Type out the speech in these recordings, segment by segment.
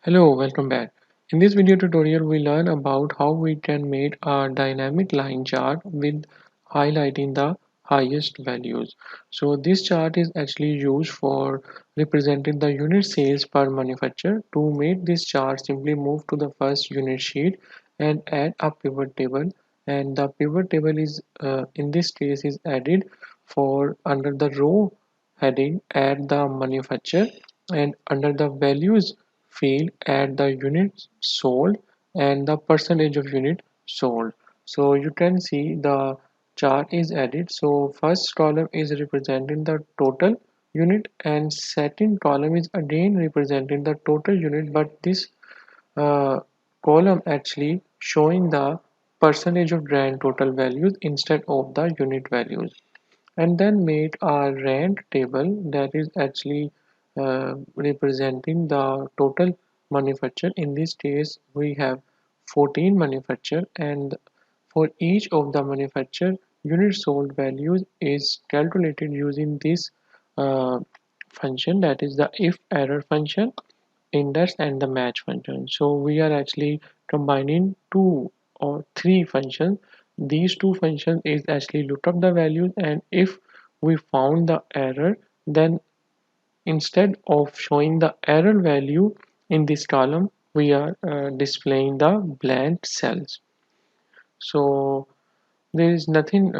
Hello, welcome back. In this video tutorial, we learn about how we can make a dynamic line chart with highlighting the highest values. So this chart is actually used for representing the unit sales per manufacturer. To make this chart, simply move to the first unit sheet and add a pivot table. And the pivot table is in this case is added for under the row heading add the manufacturer, and under the values field add the units sold and the percentage of unit sold. So you can see the chart is added. So first column is representing the total unit and second column is again representing the total unit, but this uh, column actually showing the percentage of grand total values instead of the unit values. And then made a rand table that is actually representing the total manufacture. In this case we have 14 manufacture, and for each of the manufacture unit sold values is calculated using this uh, function, that is the if error function, index and the match function. So we are actually combining two or three functions. These two functions is actually look up the values, and if we found the error, then instead of showing the error value in this column, we are displaying the blank cells. So there is nothing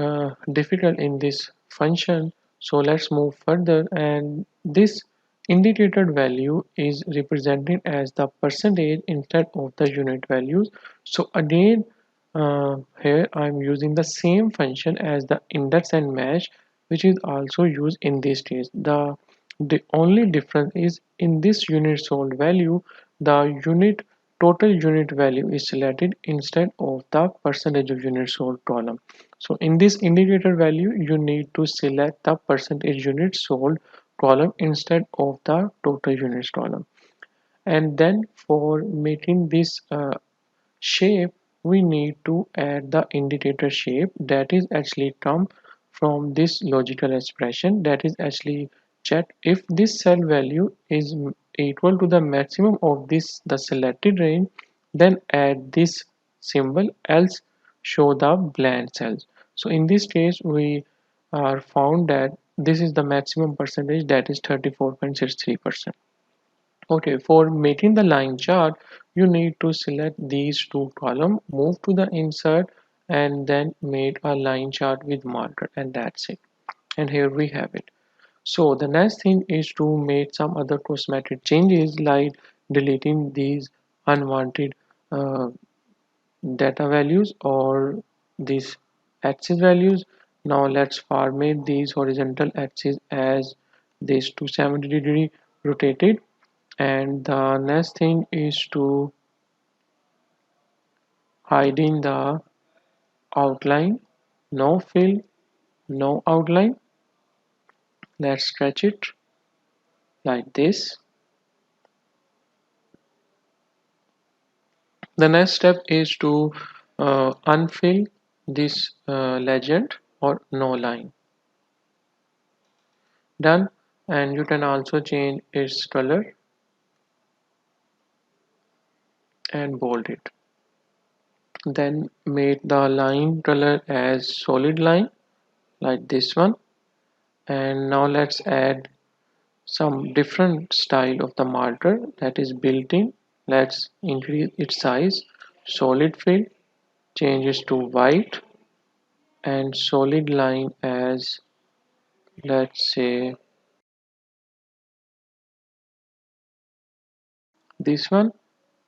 difficult in this function. So let's move further, and this indicator value is represented as the percentage instead of the unit values. So again, here I'm using the same function as the index and match, which is also used in this case. The only difference is in this unit sold value, the unit total unit value is selected instead of the percentage of units sold column. So in this indicator value, you need to select the percentage units sold column instead of the total units column. And then for making this shape, we need to add the indicator shape that is actually come from this logical expression, that is actually check if this cell value is equal to the maximum of this the selected range, then add this symbol, else show the blank cells. So in this case we are found that this is the maximum percentage, that is 34.63%. Okay, for making the line chart, you need to select these two columns, move to the insert, and then make a line chart with marker, and that's it. And here we have it. So the next thing is to make some other cosmetic changes like deleting these unwanted uh, data values or these axis values. Now let's format these horizontal axis as this 270-degree rotated, and the next thing is to hiding the outline, no fill, no outline. Let's stretch it like this. The next step is to unfill this legend or no line. Done. And you can also change its color and bold it. Then make the line color as solid line like this one. And now let's add some different style of the marker that is built in. Let's increase its size. Solid fill changes to white, and solid line as, let's say, this one,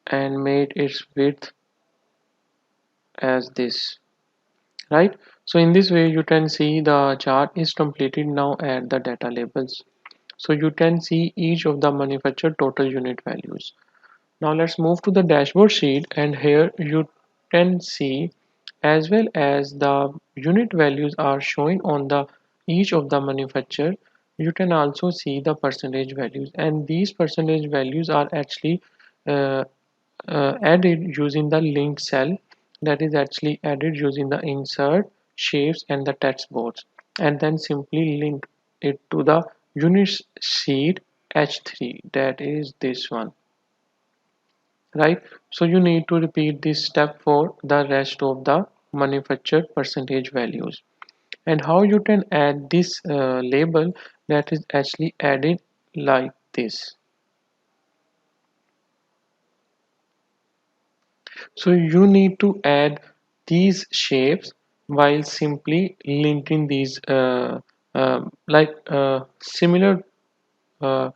and made its width as this, right? So in this way you can see the chart is completed. Now add the data labels, so you can see each of the manufacturer total unit values. Now let's move to the dashboard sheet, and here you can see as well as the unit values are showing on the each of the manufacturer. You can also see the percentage values, and these percentage values are actually uh, added using the link cell, that is actually added using the insert, shapes and the text box, and then simply link it to the unit sheet H3, that is this one. right? So you need to repeat this step for the rest of the manufactured percentage values. And how you can add this label, that is actually added like this. So you need to add these shapes while simply linking these similar uh,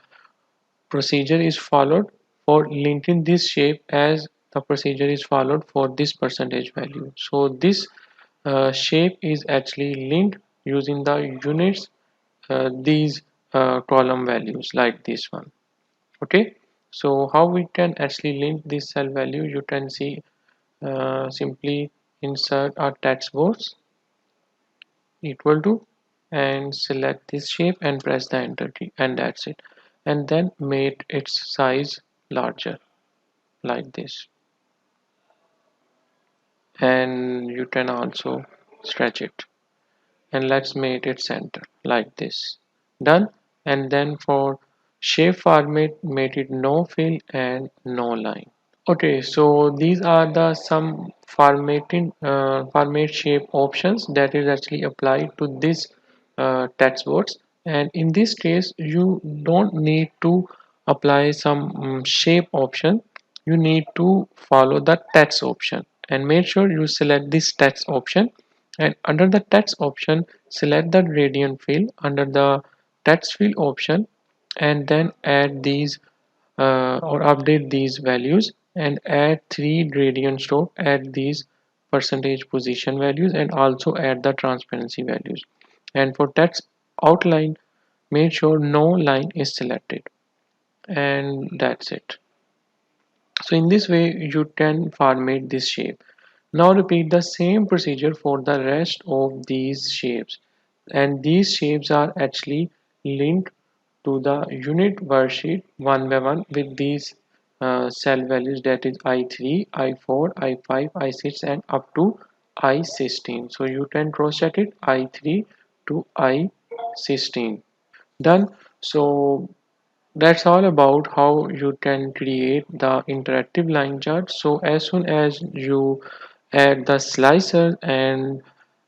procedure is followed for linking this shape as the procedure is followed for this percentage value. So this shape is actually linked using the units, these column values like this one. Okay, so how we can actually link this cell value, you can see, simply insert our text box equal to and select this shape and press the enter key, and that's it. And then make its size larger like this, and you can also stretch it, and let's make it center like this. Done. And then for shape format, make it no fill and no line. Okay, so these are the some format shape options that is actually applied to this text box. And in this case, you don't need to apply some shape option. You need to follow the text option and make sure you select this text option. And under the text option, select the gradient field under the text field option, and then add these or update these values and add 3 gradient stroke at these percentage position values, and also add the transparency values. And for text outline, make sure no line is selected, and that's it. So in this way you can format this shape. Now repeat the same procedure for the rest of these shapes, and these shapes are actually linked to the unit worksheet one by one with these cell values, that is I3, I4, I5, I6 and up to I16. So you can cross check it I3 to I16. Done. So that's all about how you can create the interactive line chart. So as soon as you add the slicer and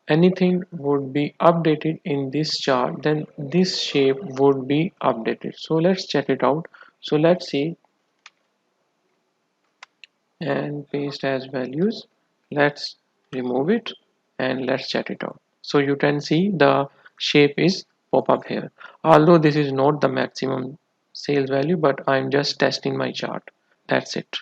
anything would be updated in this chart, then this shape would be updated. So let's check it out. So let's see, and paste as values. Let's remove it and let's check it out. So you can see the shape is pop up here. Although this is not the maximum sales value, but I'm just testing my chart. That's it.